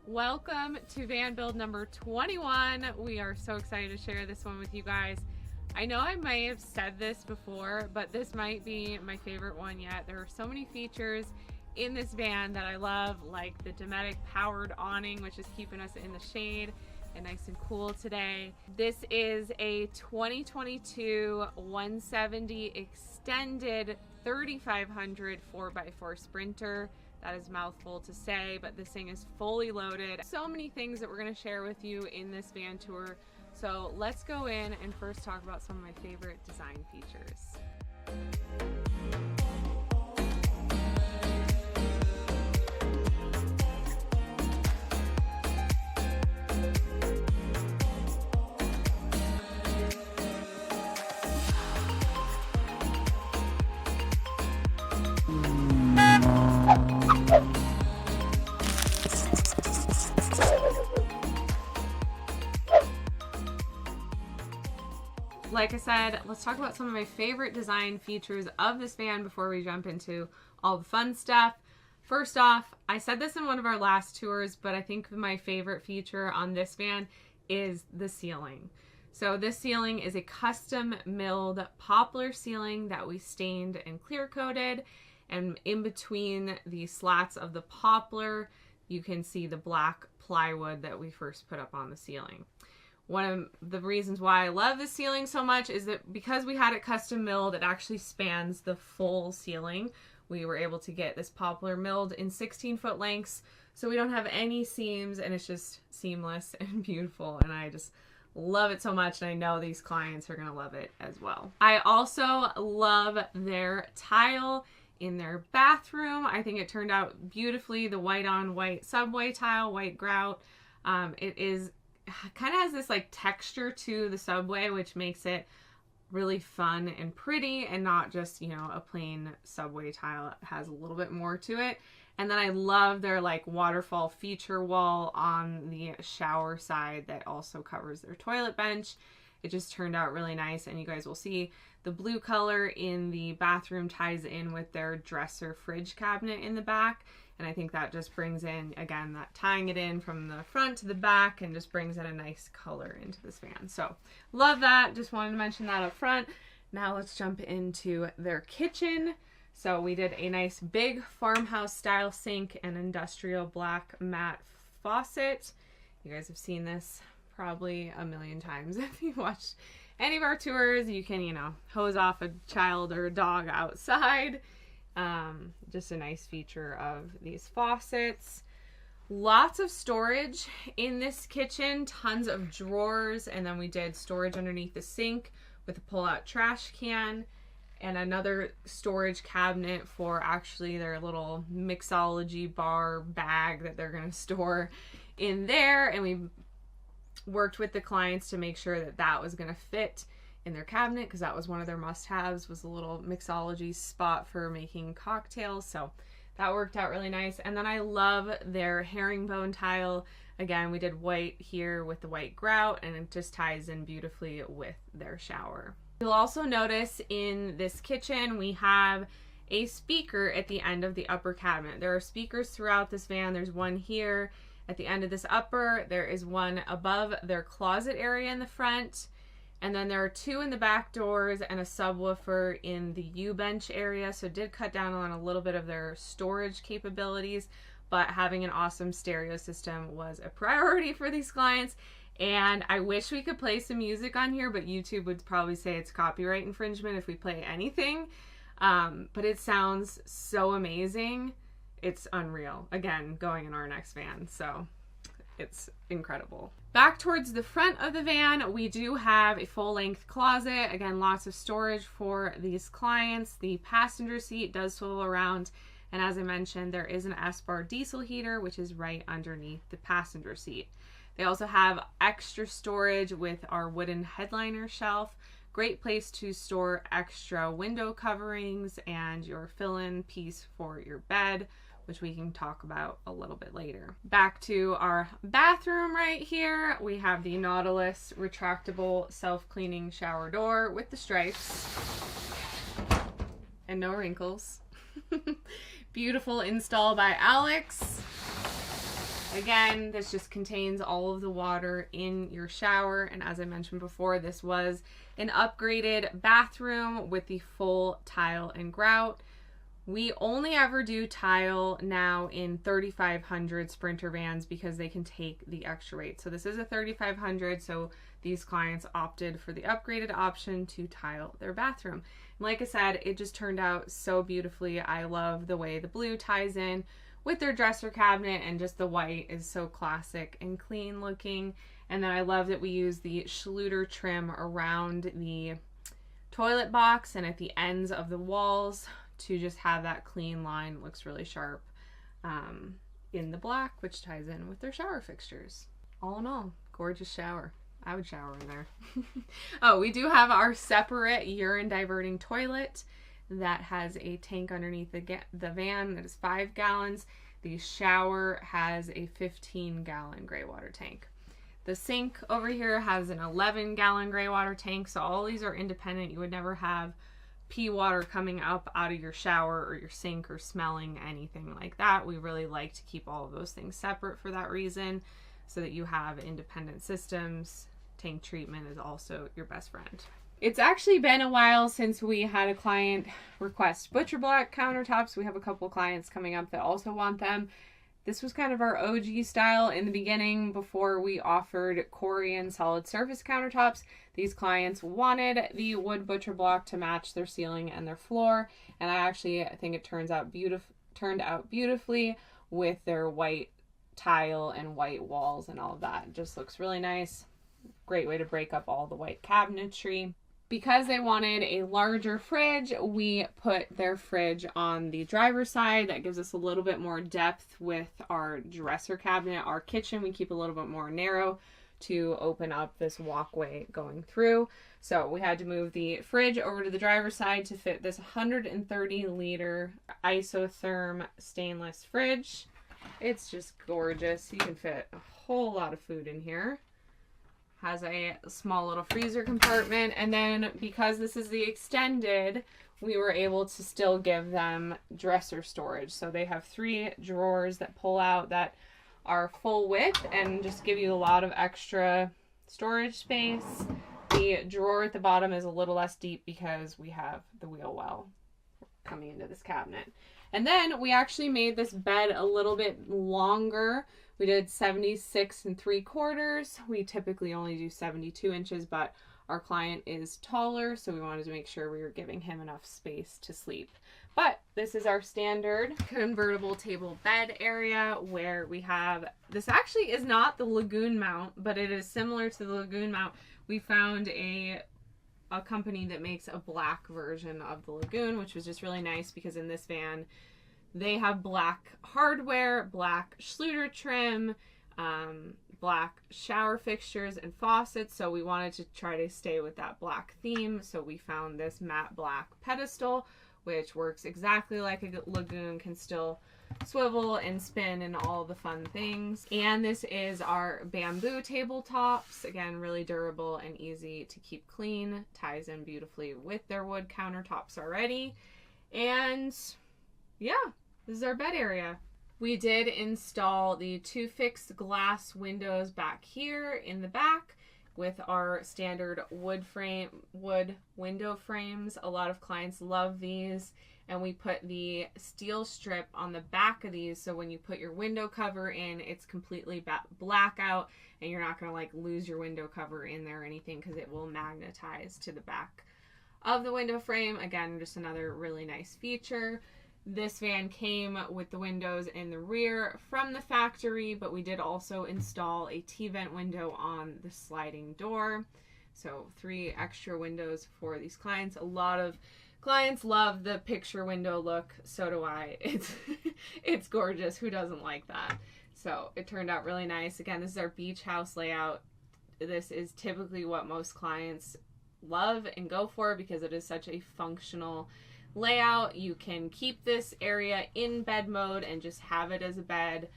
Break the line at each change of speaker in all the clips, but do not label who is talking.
Welcome to van build number 21. We are so excited to share this one with you guys. I know I may have said this before, but this might be my favorite one yet. There are so many features in this van that I love, like the Dometic powered awning, which is keeping us in the shade and nice and cool today. This is a 2022 170 extended 3500 4x4 Sprinter. That is a mouthful to say, but this thing is fully loaded. So many things that we're going to share with you in this van tour. So let's go in and first talk about some of my favorite design features. Like I said, let's talk about some of my favorite design features of this van before we jump into all the fun stuff. First off, I said this in one of our last tours, but I think my favorite feature on this van is the ceiling. So this ceiling is a custom milled poplar ceiling that we stained and clear coated, and in between the slats of the poplar, you can see the black plywood that we first put up on the ceiling. One of the reasons why I love this ceiling so much is that because we had it custom milled, it actually spans the full ceiling. We were able to get this poplar milled in 16-foot lengths, so we don't have any seams, and it's just seamless and beautiful, and I just love it so much, and I know these clients are going to love it as well. I also love their tile in their bathroom. I think it turned out beautifully. The white on white subway tile, white grout. It is kind of has this like texture to the subway, which makes it really fun and pretty and not just, you know, a plain subway tile. It has a little bit more to it. And then I love their like waterfall feature wall on the shower side that also covers their toilet bench. It just turned out really nice, and you guys will see the blue color in the bathroom ties in with their dresser fridge cabinet in the back. And I think that just brings in, again, that tying it in from the front to the back and just brings in a nice color into this van. So love that. Just wanted to mention that up front. Now let's jump into their kitchen. So we did a nice big farmhouse style sink and industrial black matte faucet. You guys have seen this probably a million times. If you watched any of our tours, you can, you know, hose off a child or a dog outside. Just a nice feature of these faucets. Lots of storage in this kitchen, tons of drawers, and then we did storage underneath the sink with a pull-out trash can and another storage cabinet for actually their little mixology bar bag that they're going to store in there. And we worked with the clients to make sure that that was going to fit in their cabinet, because that was one of their must-haves, was a little mixology spot for making cocktails. So that worked out really nice. And then I love their herringbone tile. Again, we did white here with the white grout, and it just ties in beautifully with their shower. You'll also notice in this kitchen we have a speaker at the end of the upper cabinet. There are speakers throughout this van. There's one here at the end of this upper. There is one above their closet area in the front. And then there are two in the back doors and a subwoofer in the U-bench area. So it did cut down on a little bit of their storage capabilities, but having an awesome stereo system was a priority for these clients. And I wish we could play some music on here, but YouTube would probably say it's copyright infringement if we play anything. But it sounds so amazing. It's unreal. Again, going in our next van. So it's incredible. Back towards the front of the van, we do have a full-length closet. Again, lots of storage for these clients. The passenger seat does swivel around, and as I mentioned, there is an Espar diesel heater, which is right underneath the passenger seat. They also have extra storage with our wooden headliner shelf. Great place to store extra window coverings and your fill-in piece for your bed, which we can talk about a little bit later. Back to our bathroom right here, we have the Nautilus retractable self-cleaning shower door with the stripes and no wrinkles. Beautiful install by Alex. Again, this just contains all of the water in your shower. And as I mentioned before, this was an upgraded bathroom with the full tile and grout. We only ever do tile now in 3500 Sprinter vans because they can take the extra weight. So this is a 3500, so these clients opted for the upgraded option to tile their bathroom. And like I said, it just turned out so beautifully. I love the way the blue ties in with their dresser cabinet, and just the white is so classic and clean looking. And then I love that we use the Schluter trim around the toilet box and at the ends of the walls to just have that clean line. It looks really sharp in the black, which ties in with their shower fixtures. All in all, gorgeous shower. I would shower in there. Oh, we do have our separate urine diverting toilet that has a tank underneath the van that is 5 gallons. The shower has a 15-gallon gray water tank. The sink over here has an 11-gallon gray water tank, so all these are independent. You would never have pee water coming up out of your shower or your sink or smelling anything like that. We really like to keep all of those things separate for that reason, so that you have independent systems. Tank treatment is also your best friend. It's actually been a while since we had a client request butcher block countertops. We have a couple clients coming up that also want them. This was kind of our OG style in the beginning before we offered Corian solid surface countertops. These clients wanted the wood butcher block to match their ceiling and their floor, and I think it turned out beautifully with their white tile and white walls and all of that. It just looks really nice. Great way to break up all the white cabinetry. Because they wanted a larger fridge, we put their fridge on the driver's side. That gives us a little bit more depth with our dresser cabinet. Our kitchen, we keep a little bit more narrow to open up this walkway going through. So we had to move the fridge over to the driver's side to fit this 130-liter isotherm stainless fridge. It's just gorgeous. You can fit a whole lot of food in here. Has a small little freezer compartment, and then because this is the extended, we were able to still give them dresser storage. So they have 3 drawers that pull out that are full width and just give you a lot of extra storage space. The drawer at the bottom is a little less deep because we have the wheel well coming into this cabinet. And then we actually made this bed a little bit longer. We did 76 3/4. We typically only do 72 inches, but our client is taller, so we wanted to make sure we were giving him enough space to sleep. But this is our standard convertible table bed area where we have, this actually is not the Lagoon mount, but it is similar to the Lagoon mount. We found a company that makes a black version of the Lagoon, which was just really nice because in this van, they have black hardware, black Schluter trim, black shower fixtures and faucets. So we wanted to try to stay with that black theme. So we found this matte black pedestal, which works exactly like a Lagoon, can still swivel and spin and all the fun things. And this is our bamboo tabletops. Again, really durable and easy to keep clean. Ties in beautifully with their wood countertops already. And yeah, this is our bed area. We did install the 2 fixed glass windows back here in the back with our standard wood window frames. A lot of clients love these, and we put the steel strip on the back of these, so when you put your window cover in, it's completely blackout, and you're not going to like lose your window cover in there or anything because it will magnetize to the back of the window frame. Again, just another really nice feature. This van came with the windows in the rear from the factory, but we did also install a T-vent window on the sliding door. So 3 extra windows for these clients. A lot of clients love the picture window look. So do I. It's gorgeous. Who doesn't like that? So it turned out really nice. Again, this is our beach house layout. This is typically what most clients love and go for because it is such a functional layout. You can keep this area in bed mode and just have it as a bed.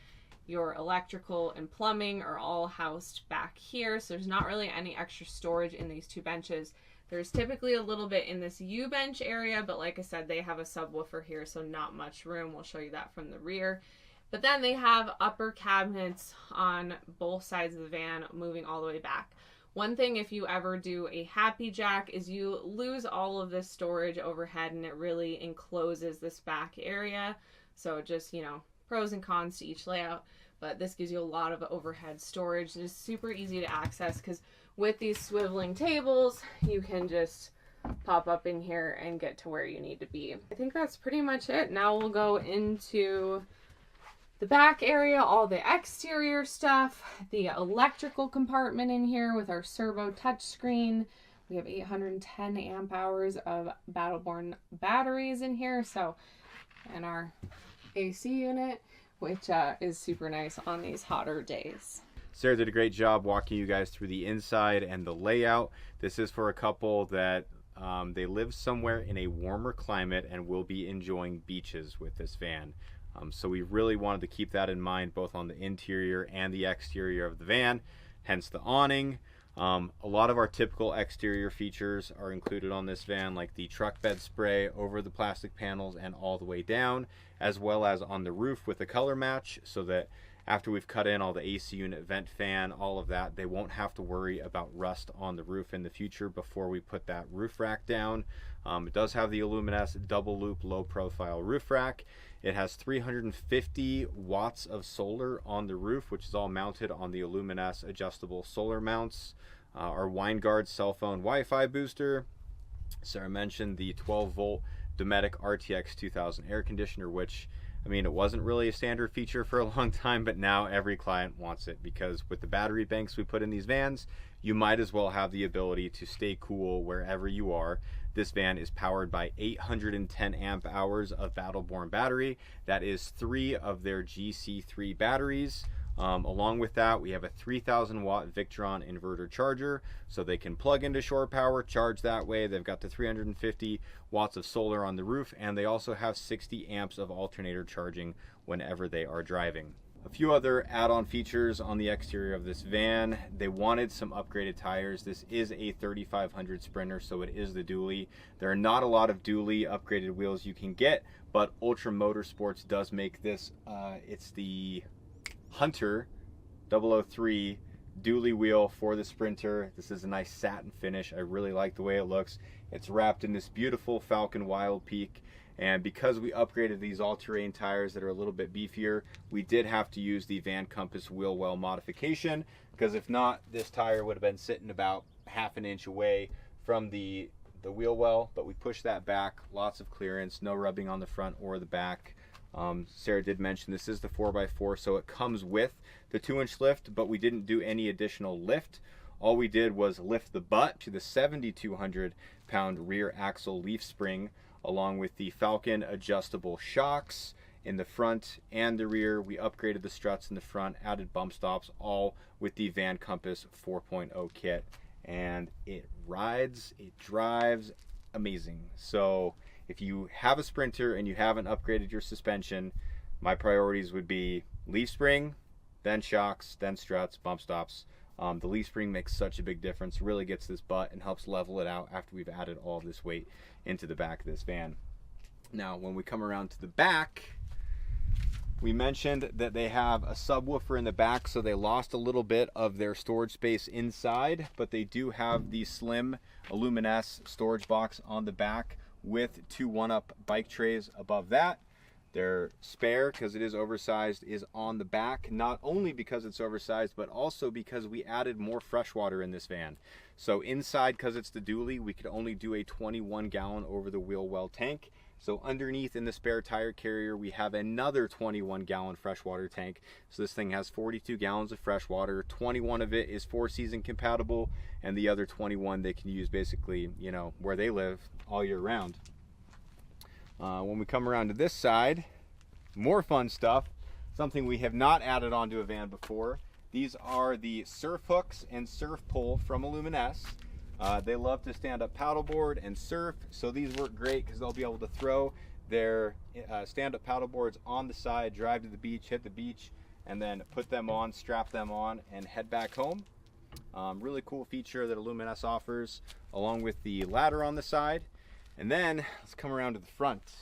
Your electrical and plumbing are all housed back here, so there's not really any extra storage in these 2 benches. There's typically a little bit in this U bench area, but like I said, they have a subwoofer here, so not much room. We'll show you that from the rear. But then they have upper cabinets on both sides of the van moving all the way back. One thing, if you ever do a happy jack, is you lose all of this storage overhead and it really encloses this back area. So just, you know, pros and cons to each layout. But this gives you a lot of overhead storage. It is super easy to access because with these swiveling tables, you can just pop up in here and get to where you need to be. I think that's pretty much it. Now we'll go into the back area, all the exterior stuff, the electrical compartment in here with our servo touchscreen. We have 810 amp hours of Battleborn batteries in here, so, and our AC unit, which is super nice on these hotter days.
Sarah did a great job walking you guys through the inside and the layout. This is for a couple that they live somewhere in a warmer climate and will be enjoying beaches with this van. So we really wanted to keep that in mind both on the interior and the exterior of the van, hence the awning. A lot of our typical exterior features are included on this van, like the truck bed spray over the plastic panels and all the way down, as well as on the roof with a color match, so that after we've cut in all the AC unit, vent fan, all of that, they won't have to worry about rust on the roof in the future before we put that roof rack down. It does have the Aluminess double loop low profile roof rack. It has 350 watts of solar on the roof, which is all mounted on the Aluminess adjustable solar mounts. Our Winegard cell phone Wi-Fi booster. Sarah mentioned the 12 volt Dometic RTX 2000 air conditioner, which, I mean, it wasn't really a standard feature for a long time, but now every client wants it because with the battery banks we put in these vans, you might as well have the ability to stay cool wherever you are. This van is powered by 810 amp hours of Battleborn battery. That is 3 of their GC3 batteries. Along with that, we have a 3000 watt Victron inverter charger, so they can plug into shore power, charge that way. They've got the 350 watts of solar on the roof, and they also have 60 amps of alternator charging whenever they are driving. A few other add-on features on the exterior of this van. They wanted some upgraded tires. This is a 3500 Sprinter, so it is the dually. There are not a lot of dually upgraded wheels you can get, but Ultra Motorsports does make this. It's the Hunter 003 dually wheel for the Sprinter. This is a nice satin finish. I really like the way it looks. It's wrapped in this beautiful Falcon Wild Peak, and because we upgraded these all-terrain tires that are a little bit beefier, we did have to use the Van Compass wheel well modification, because if not, this tire would have been sitting about half an inch away from the wheel well, but we pushed that back. Lots of clearance, no rubbing on the front or the back. Sarah did mention this is the 4x4, so it comes with the 2-inch lift, but we didn't do any additional lift. All we did was lift the butt to the 7,200 pound rear axle leaf spring, along with the Falcon adjustable shocks in the front and the rear. We upgraded the struts in the front, added bump stops, all with the Van Compass 4.0 kit, and it rides, it drives amazing. So if you have a Sprinter and you haven't upgraded your suspension, my priorities would be leaf spring, then shocks, then struts, bump stops. The leaf spring makes such a big difference, really gets this butt and helps level it out after we've added all of this weight into the back of this van. Now, when we come around to the back, we mentioned that they have a subwoofer in the back, so they lost a little bit of their storage space inside, but they do have the slim Aluminess storage box on the back with 2 one-up bike trays above that. Their spare, because it is oversized, is on the back, not only because it's oversized, but also because we added more fresh water in this van. So inside, because it's the dually, we could only do a 21 gallon over the wheel well tank. So underneath in the spare tire carrier, we have another 21 gallon freshwater tank. So this thing has 42 gallons of fresh water. 21 of it is 4-season compatible, and the other 21 they can use basically, you know, where they live all year round. When we come around to this side, more fun stuff, something we have not added onto a van before. These are the surf hooks and surf pole from Aluminess. They love to stand up paddleboard and surf, so these work great because they'll be able to throw their stand up paddleboards on the side, drive to the beach, hit the beach, and then put them on, strap them on, and head back home. Really cool feature that Aluminess offers, along with the ladder on the side. And then let's come around to the front.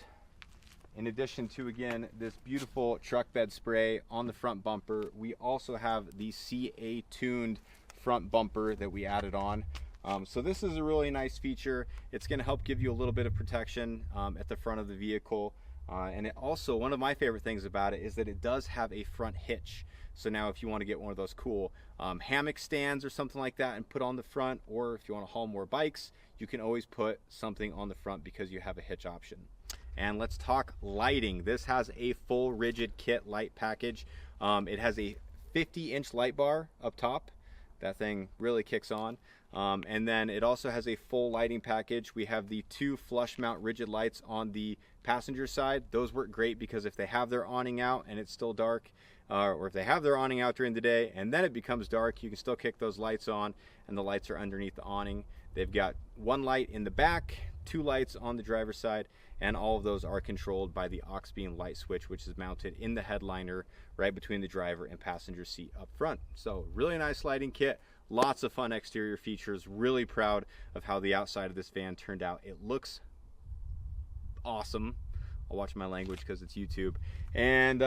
in addition to, again, this beautiful truck bed spray on the front bumper, we also have the CA tuned front bumper that we added on. So this is a really nice feature. It's going to help give you a little bit of protection at the front of the vehicle. And it also, one of my favorite things about it is that it does have a front hitch. So now if you want to get one of those cool hammock stands or something like that and put on the front, or if you want to haul more bikes, you can always put something on the front because you have a hitch option. And let's talk lighting. This has a full rigid kit light package. It has a 50-inch light bar up top. That thing really kicks on. And then it also has a full lighting package. We have the 2 flush mount rigid lights on the passenger side. Those work great because if they have their awning out and it's still dark, or if they have their awning out during the day and then it becomes dark, you can still kick those lights on, and the lights are underneath the awning. They've got 1 light in the back, 2 lights on the driver's side, and all of those are controlled by the aux beam light switch, which is mounted in the headliner right between the driver and passenger seat up front. So really nice lighting kit, lots of fun exterior features. Really proud of how the outside of this van turned out. It looks awesome. I'll watch my language because it's YouTube, and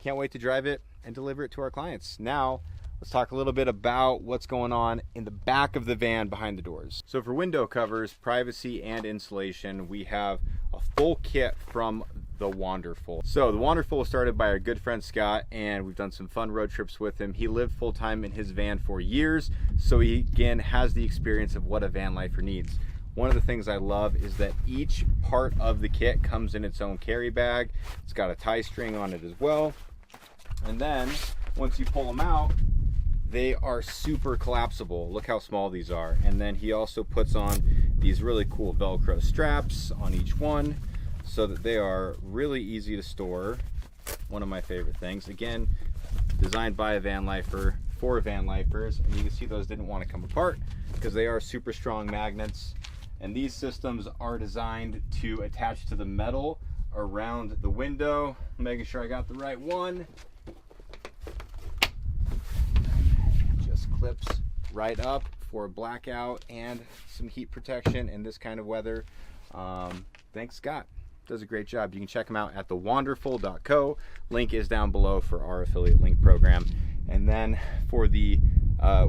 can't wait to drive it and deliver it to our clients. Now let's talk a little bit about what's going on in the back of the van behind the doors. So for window covers, privacy, and insulation, we have a full kit from the Wonderful. So the Wonderful was started by our good friend Scott, and we've done some fun road trips with him. He lived full-time in his van for years, so he again has the experience of what a van lifer needs. One of the things I love is that each part of the kit comes in its own carry bag. It's got a tie string on it as well. And then once you pull them out, they are super collapsible. Look how small these are. And then he also puts on these really cool Velcro straps on each one so that they are really easy to store. One of my favorite things. Again, designed by a van lifer for van lifers. And you can see those didn't want to come apart because they are super strong magnets. And these systems are designed to attach to the metal around the window. Making sure I got the right one. Just clips right up for blackout and some heat protection in this kind of weather. Thanks, Scott. Does a great job. You can check him out at thewonderful.co. Link is down below for our affiliate link program. And then for the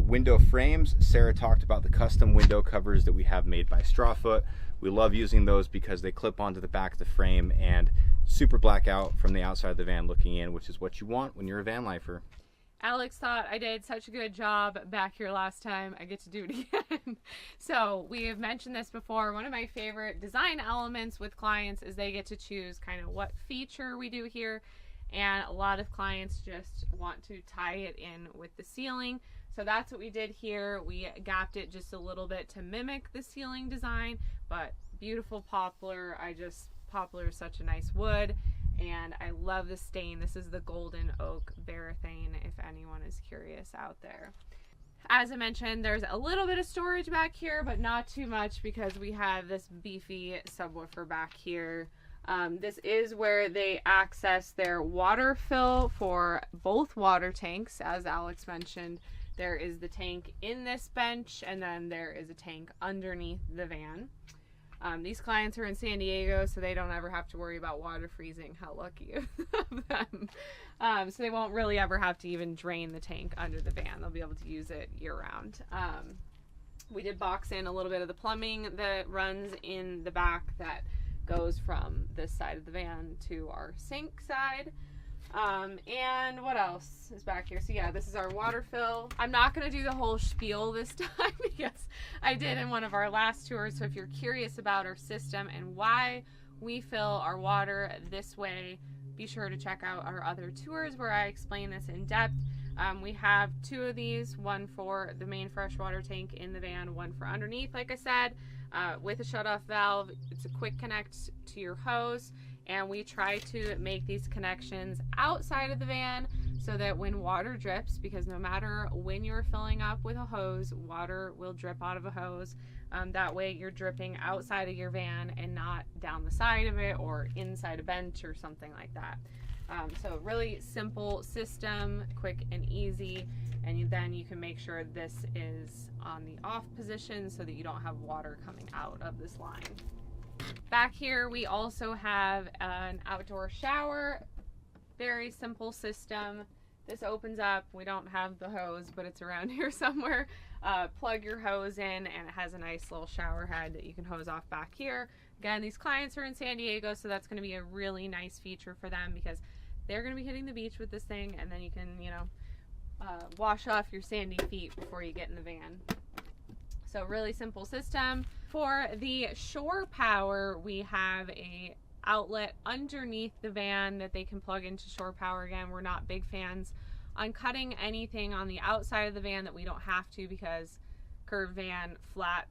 window frames, Sarah talked about the custom window covers that we have made by Strawfoot. We love using those because they clip onto the back of the frame and super blackout from the outside of the van looking in, which is what you want when you're a van lifer.
Alex thought I did such a good job back here last time. I get to do it again. So we have mentioned this before. One of my favorite design elements with clients is they get to choose kind of what feature we do here. And a lot of clients just want to tie it in with the ceiling. So that's what we did here. We gapped it just a little bit to mimic the ceiling design, but beautiful poplar. Poplar is such a nice wood, and I love the stain. This is the golden oak varathane, if anyone is curious out there. As I mentioned, there's a little bit of storage back here, but not too much because we have this beefy subwoofer back here. This is where they access their water fill for both water tanks. As Alex mentioned, there is the tank in this bench, and then there is a tank underneath the van. These clients are in San Diego, so they don't ever have to worry about water freezing. How lucky of them. So they won't really ever have to even drain the tank under the van. They'll be able to use it year-round. We did box in a little bit of the plumbing that runs in the back that goes from this side of the van to our sink side. And what else is back here? So yeah, this is our water fill. I'm not going to do the whole spiel this time because I did in one of our last tours. So if you're curious about our system and why we fill our water this way, be sure to check out our other tours where I explain this in depth. We have 2 of these, one for the main freshwater tank in the van, one for underneath, like I said, with a shutoff valve. It's a quick connect to your hose, and we try to make these connections outside of the van so that when water drips, because no matter when you're filling up with a hose, water will drip out of a hose. That way you're dripping outside of your van and not down the side of it or inside a bench or something like that. So really simple system, quick and easy, and then you can make sure this is on the off position so that you don't have water coming out of this line. Back here we also have an outdoor shower. Very simple system. This opens up. We don't have the hose, but it's around here somewhere. Plug your hose in, and it has a nice little shower head that you can hose off back here. Again, these clients are in San Diego, so that's going to be a really nice feature for them because they're going to be hitting the beach with this thing, and then you can, you know, wash off your sandy feet before you get in the van. So really simple system. For the shore power, we have a outlet underneath the van that they can plug into shore power. Again, we're not big fans on cutting anything on the outside of the van that we don't have to, because curved van, flat,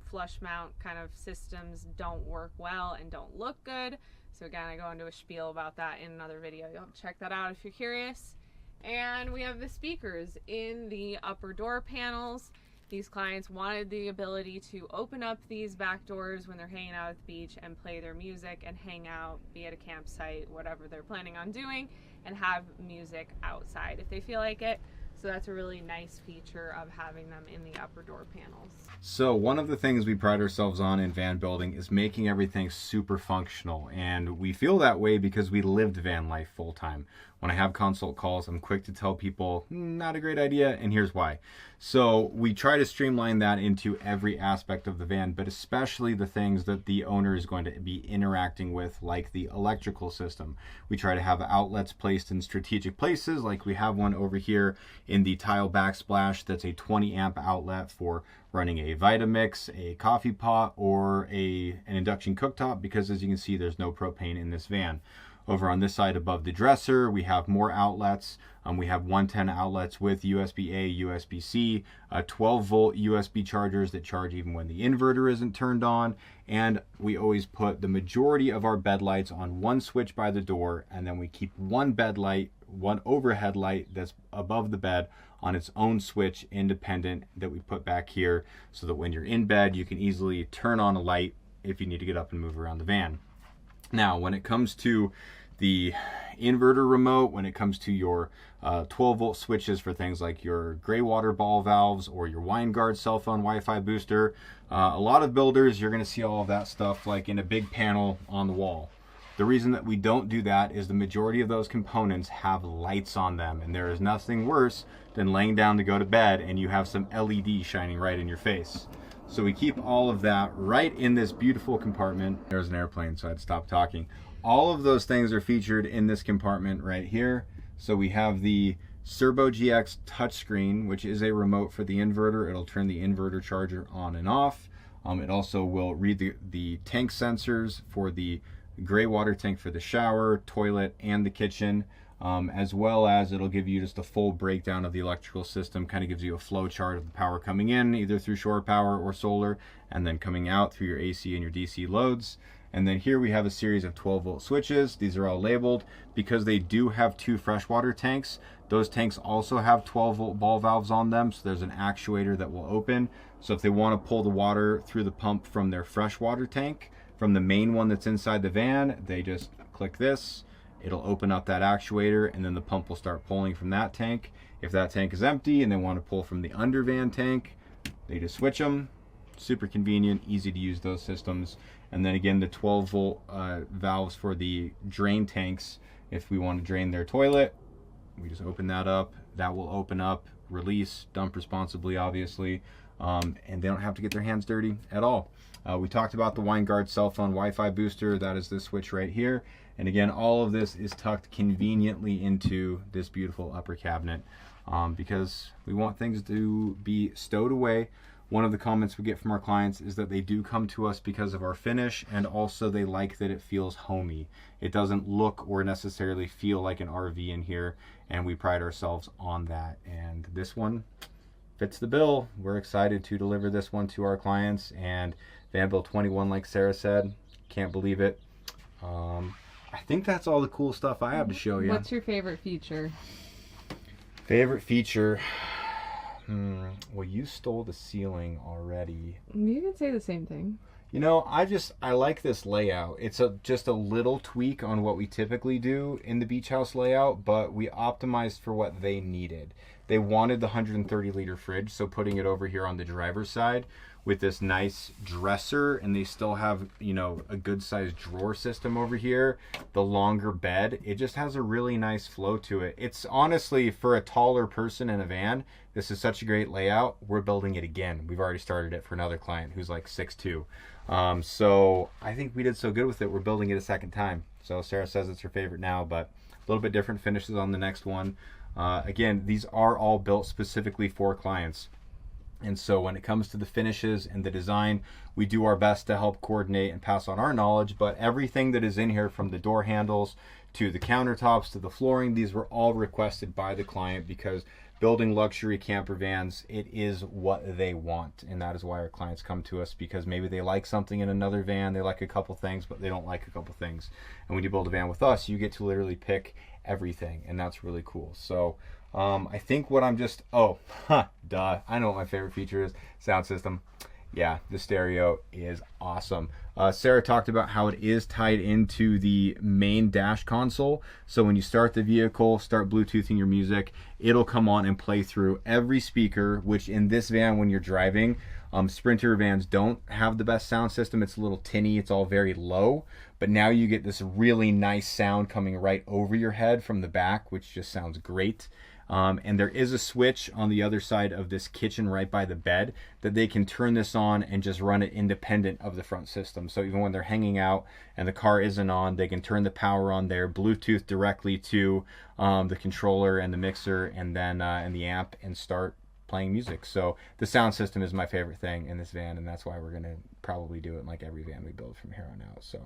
flush mount kind of systems don't work well and don't look good. So again, I go into a spiel about that in another video. You'll have to check that out if you're curious. And we have the speakers in the upper door panels. These clients wanted the ability to open up these back doors when they're hanging out at the beach and play their music and hang out, be at a campsite, whatever they're planning on doing, and have music outside if they feel like it. So that's a really nice feature of having them in the upper door panels.
So one of the things we pride ourselves on in van building is making everything super functional, and we feel that way because we lived van life full time. When I have consult calls, I'm quick to tell people, not a great idea, and here's why. So we try to streamline that into every aspect of the van, but especially the things that the owner is going to be interacting with, like the electrical system. We try to have outlets placed in strategic places, like we have one over here in the tile backsplash that's a 20 amp outlet for running a Vitamix, a coffee pot, or an induction cooktop, because as you can see, there's no propane in this van. Over on this side above the dresser, we have more outlets. We have 110 outlets with USB-A, USB-C, 12-volt USB chargers that charge even when the inverter isn't turned on. And we always put the majority of our bed lights on one switch by the door, and then we keep one bed light, one overhead light that's above the bed on its own switch, independent, that we put back here, so that when you're in bed, you can easily turn on a light if you need to get up and move around the van. Now, when it comes to the inverter remote, when it comes to your 12-volt switches for things like your gray water ball valves or your Winegard cell phone Wi-Fi booster, a lot of builders, you're going to see all of that stuff like in a big panel on the wall. The reason that we don't do that is the majority of those components have lights on them, and there is nothing worse than laying down to go to bed and you have some LED shining right in your face. So we keep all of that right in this beautiful compartment. There's an airplane, so I'd stop talking. All of those things are featured in this compartment right here. So we have the Serbo GX touchscreen, which is a remote for the inverter. It'll turn the inverter charger on and off. It also will read the tank sensors for the gray water tank for the shower, toilet, and the kitchen. As well as it'll give you just a full breakdown of the electrical system, kind of gives you a flow chart of the power coming in either through shore power or solar, and then coming out through your AC and your DC loads. And then here we have a series of 12-volt switches. These are all labeled because they do have two freshwater tanks. Those tanks also have 12-volt ball valves on them, so there's an actuator that will open. So if they want to pull the water through the pump from their freshwater tank, from the main one that's inside the van, they just click this. It'll open up that actuator, and then the pump will start pulling from that tank. If that tank is empty and they want to pull from the under van tank, they just switch them. Super convenient, easy to use those systems. And then again, the 12-volt valves for the drain tanks. If we want to drain their toilet, we just open that up. That will open up, release, dump responsibly, obviously. And they don't have to get their hands dirty at all. We talked about the Winegard cell phone Wi-Fi booster. That is this switch right here. And again, all of this is tucked conveniently into this beautiful upper cabinet because we want things to be stowed away. One of the comments we get from our clients is that they do come to us because of our finish, and also they like that it feels homey. It doesn't look or necessarily feel like an RV in here, and we pride ourselves on that. And this one fits the bill. We're excited to deliver this one to our clients. And Vanville 21, like Sarah said, can't believe it. I think that's all the cool stuff I have to show you.
What's your favorite feature?
Favorite feature? Well, you stole the ceiling already.
You can say the same thing.
You know, I like this layout. It's just a little tweak on what we typically do in the beach house layout, but we optimized for what they needed. They wanted the 130-liter fridge, so putting it over here on the driver's side with this nice dresser, and they still have, you know, a good sized drawer system over here, the longer bed, it just has a really nice flow to it. It's honestly, for a taller person in a van, this is such a great layout. We're building it again. We've already started it for another client who's like 6'2". So I think we did so good with it, we're building it a second time. So Sarah says it's her favorite now, but a little bit different finishes on the next one. Again, these are all built specifically for clients. And so when it comes to the finishes and the design, we do our best to help coordinate and pass on our knowledge, but everything that is in here, from the door handles to the countertops to the flooring, these were all requested by the client, because building luxury camper vans, it is what they want. And that is why our clients come to us, because maybe they like something in another van, they like a couple things, but they don't like a couple things. And when you build a van with us, you get to literally pick everything, and that's really cool. So I think what I'm just, I know what my favorite feature is. Sound system. Yeah, the stereo is awesome. Sarah talked about how it is tied into the main dash console. So when you start the vehicle, start Bluetoothing your music, it'll come on and play through every speaker, which in this van, when you're driving, Sprinter vans don't have the best sound system. It's a little tinny, it's all very low, but now you get this really nice sound coming right over your head from the back, which just sounds great. And there is a switch on the other side of this kitchen right by the bed that they can turn this on and just run it independent of the front system. So even when they're hanging out and the car isn't on, they can turn the power on there, Bluetooth directly to the controller and the mixer, and then and the amp, and start playing music. So the sound system is my favorite thing in this van, and that's why we're going to probably do it in like every van we build from here on out. So